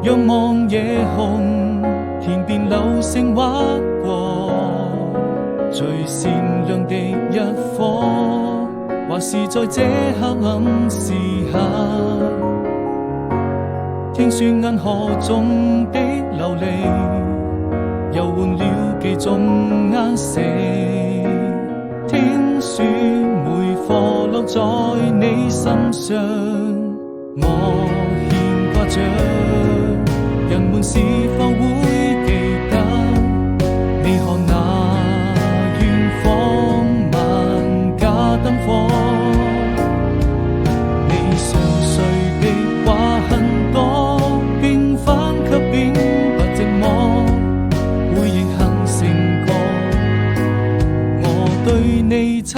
仰望夜空，天邊流星劃過，最善良的一顆，或是在這黑暗時刻，聽說銀河中的流離，又換了幾種顏色。聽說每顆落在你身上，我牽掛着，人們是否會記得你看那遠方萬家燈火？你熟睡的話很多，平凡卻並不寂寞，回憶哼成歌，我對你曾